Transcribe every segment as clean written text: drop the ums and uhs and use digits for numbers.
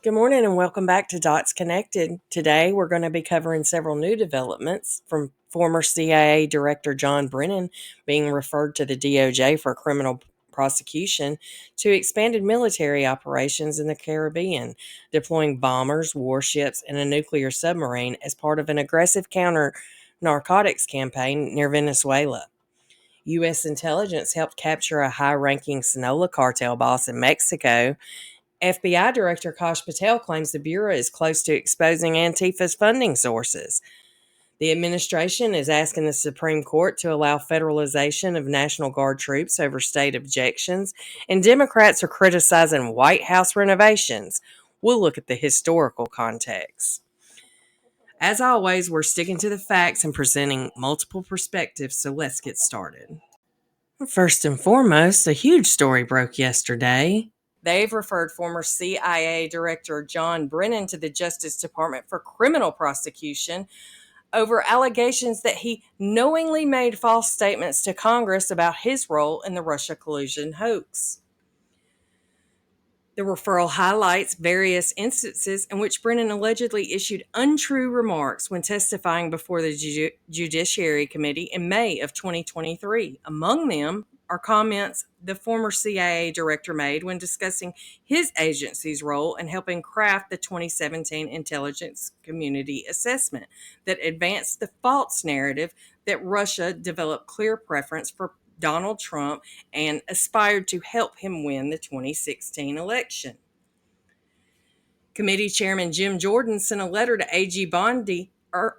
Good morning and welcome back to Dots Connected. Today we're going to be covering several new developments from former CIA Director John Brennan being referred to the DOJ for criminal prosecution to expanded military operations in the Caribbean, deploying bombers, warships, and a nuclear submarine as part of an aggressive counter-narcotics campaign near Venezuela. U.S. intelligence helped capture a high-ranking Sinaloa Cartel boss in Mexico. FBI Director Kash Patel claims the Bureau is close to exposing Antifa's funding sources. The administration is asking the Supreme Court to allow federalization of National Guard troops over state objections, and Democrats are criticizing White House renovations. We'll look at the historical context. As always, we're sticking to the facts and presenting multiple perspectives, so let's get started. First and foremost, a huge story broke yesterday. They've referred former CIA Director John Brennan to the Justice Department for criminal prosecution over allegations that he knowingly made false statements to Congress about his role in the Russia collusion hoax. The referral highlights various instances in which Brennan allegedly issued untrue remarks when testifying before the Judiciary Committee in May of 2023. Among them are comments the former CIA director made when discussing his agency's role in helping craft the 2017 intelligence community assessment that advanced the false narrative that Russia developed clear preference for Donald Trump and aspired to help him win the 2016 election. Committee Chairman Jim Jordan sent a letter to AG Bondi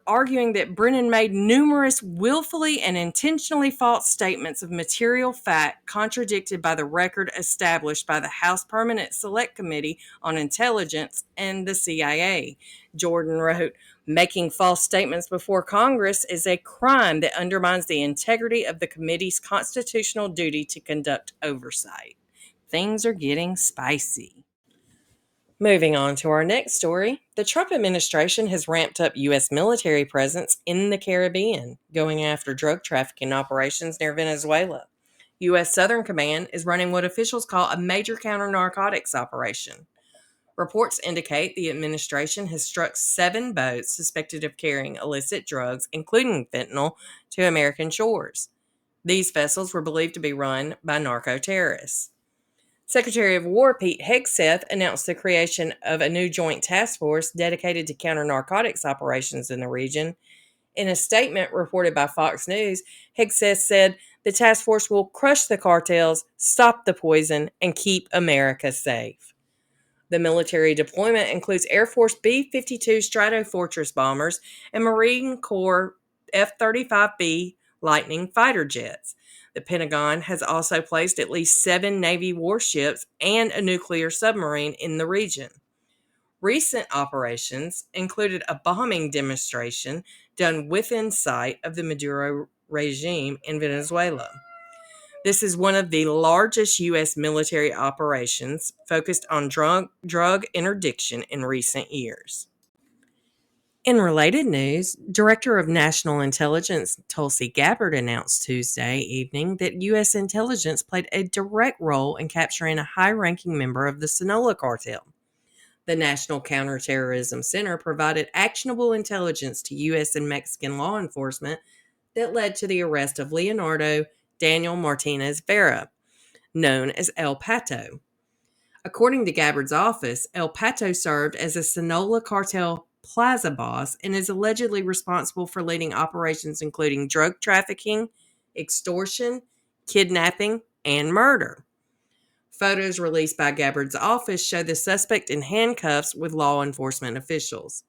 arguing that Brennan made numerous willfully and intentionally false statements of material fact contradicted by the record established by the House Permanent Select Committee on Intelligence and the CIA. Jordan wrote, "Making false statements before Congress is a crime that undermines the integrity of the committee's constitutional duty to conduct oversight." Things are getting spicy. Moving on to our next story, the Trump administration has ramped up U.S. military presence in the Caribbean, going after drug trafficking operations near Venezuela. U.S. Southern Command is running what officials call a major counter-narcotics operation. Reports indicate the administration has struck 7 boats suspected of carrying illicit drugs, including fentanyl, to American shores. These vessels were believed to be run by narco-terrorists. Secretary of War Pete Hegseth announced the creation of a new joint task force dedicated to counter-narcotics operations in the region. In a statement reported by Fox News, Hegseth said the task force will crush the cartels, stop the poison, and keep America safe. The military deployment includes Air Force B-52 Stratofortress bombers and Marine Corps F-35B Lightning fighter jets. The Pentagon has also placed at least 7 Navy warships and a nuclear submarine in the region. Recent operations included a bombing demonstration done within sight of the Maduro regime in Venezuela. This is one of the largest U.S. military operations focused on drug interdiction in recent years. In related news, Director of National Intelligence Tulsi Gabbard announced Tuesday evening that U.S. intelligence played a direct role in capturing a high-ranking member of the Sinaloa Cartel. The National Counterterrorism Center provided actionable intelligence to U.S. and Mexican law enforcement that led to the arrest of Leonardo Daniel Martinez Vera, known as El Pato. According to Gabbard's office, El Pato served as a Sinaloa Cartel plaza boss and is allegedly responsible for leading operations including drug trafficking, extortion, kidnapping, and murder. Photos released by Gabbard's office show the suspect in handcuffs with law enforcement officials.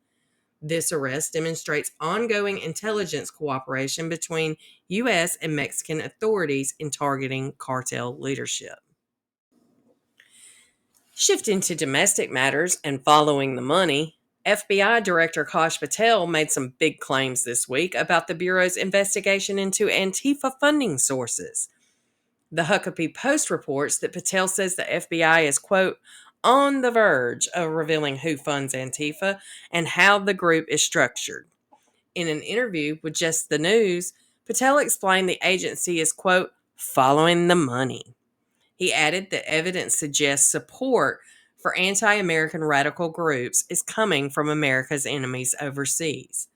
This arrest demonstrates ongoing intelligence cooperation between U.S. and Mexican authorities in targeting cartel leadership. Shifting to domestic matters and following the money, FBI Director Kash Patel made some big claims this week about the Bureau's investigation into Antifa funding sources. The Huckabee Post reports that Patel says the FBI is, quote, on the verge of revealing who funds Antifa and how the group is structured. In an interview with Just the News, Patel explained the agency is, quote, following the money. He added that evidence suggests support for anti-American radical groups is coming from America's enemies overseas.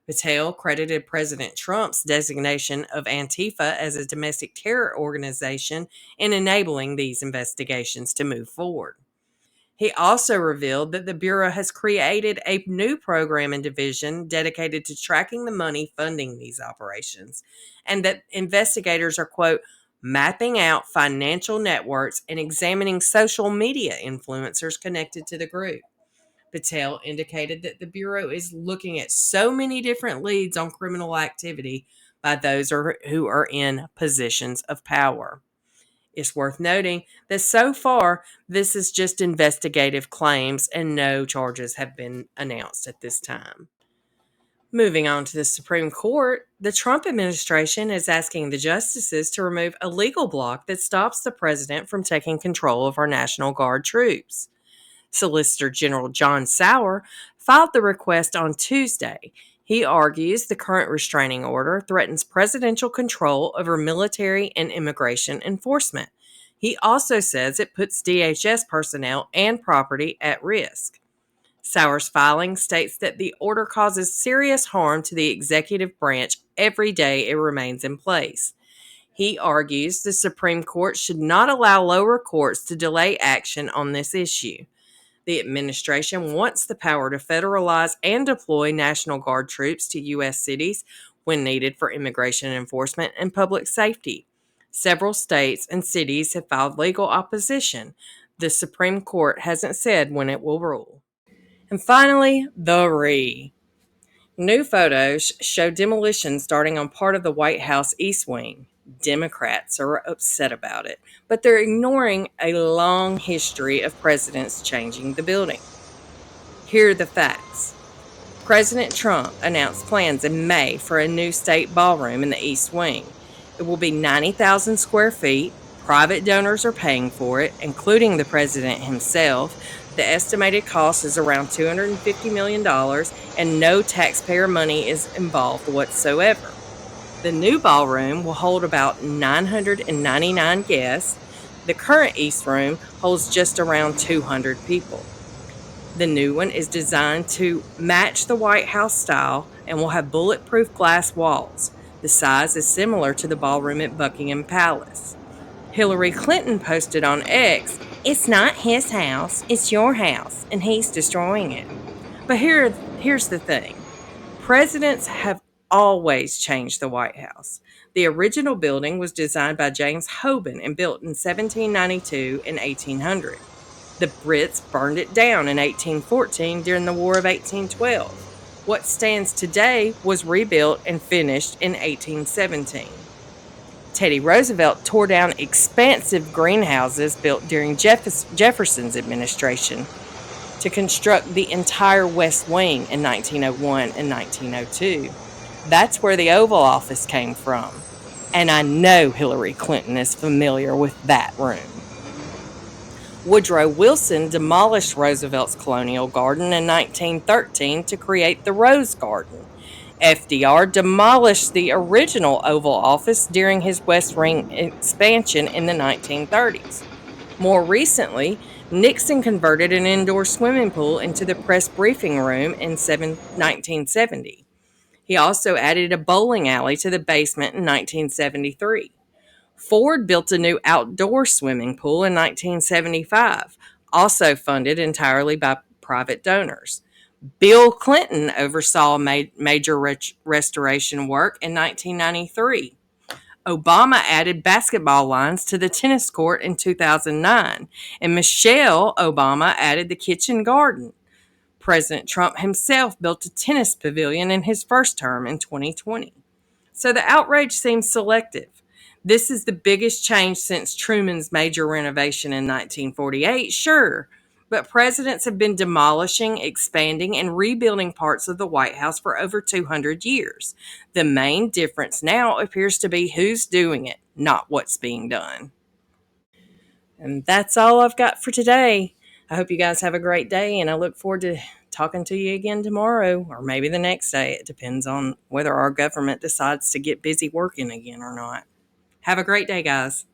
Patel credited President Trump's designation of Antifa as a domestic terror organization in enabling these investigations to move forward. He also revealed that the Bureau has created a new program and division dedicated to tracking the money funding these operations, and that investigators are, quote, mapping out financial networks and examining social media influencers connected to the group. Patel indicated that the Bureau is looking at so many different leads on criminal activity by those who are in positions of power. It's worth noting that so far, this is just investigative claims and no charges have been announced at this time. Moving on to the Supreme Court, the Trump administration is asking the justices to remove a legal block that stops the president from taking control of our National Guard troops. Solicitor General John Sauer filed the request on Tuesday. He argues the current restraining order threatens presidential control over military and immigration enforcement. He also says it puts DHS personnel and property at risk. Sauer's filing states that the order causes serious harm to the executive branch every day it remains in place. He argues the Supreme Court should not allow lower courts to delay action on this issue. The administration wants the power to federalize and deploy National Guard troops to U.S. cities when needed for immigration enforcement and public safety. Several states and cities have filed legal opposition. The Supreme Court hasn't said when it will rule. And finally, the RE. New photos show demolition starting on part of the White House East Wing. Democrats are upset about it, but they're ignoring a long history of presidents changing the building. Here are the facts. President Trump announced plans in May for a new state ballroom in the East Wing. It will be 90,000 square feet. Private donors are paying for it, including the president himself. The estimated cost is around $250 million, and no taxpayer money is involved whatsoever. The new ballroom will hold about 999 guests. The current East Room holds just around 200 people. The new one is designed to match the White House style and will have bulletproof glass walls. The size is similar to the ballroom at Buckingham Palace. Hillary Clinton posted on X, "It's not his house, it's your house, and he's destroying it." But here's the thing. Presidents have always changed the White House. The original building was designed by James Hoban and built in 1792 and 1800. The Brits burned it down in 1814 during the War of 1812. What stands today was rebuilt and finished in 1817. Teddy Roosevelt tore down expansive greenhouses built during Jefferson's administration to construct the entire West Wing in 1901 and 1902. That's where the Oval Office came from. And I know Hillary Clinton is familiar with that room. Woodrow Wilson demolished Roosevelt's Colonial Garden in 1913 to create the Rose Garden. FDR demolished the original Oval Office during his West Wing expansion in the 1930s. More recently, Nixon converted an indoor swimming pool into the press briefing room in 1970. He also added a bowling alley to the basement in 1973. Ford built a new outdoor swimming pool in 1975, also funded entirely by private donors. Bill Clinton oversaw major restoration work in 1993. Obama added basketball lines to the tennis court in 2009, and Michelle Obama added the kitchen garden. President Trump himself built a tennis pavilion in his first term in 2020. So the outrage seems selective. This is the biggest change since Truman's major renovation in 1948, sure, but presidents have been demolishing, expanding, and rebuilding parts of the White House for over 200 years. The main difference now appears to be who's doing it, not what's being done. And that's all I've got for today. I hope you guys have a great day, and I look forward to talking to you again tomorrow or maybe the next day. It depends on whether our government decides to get busy working again or not. Have a great day, guys.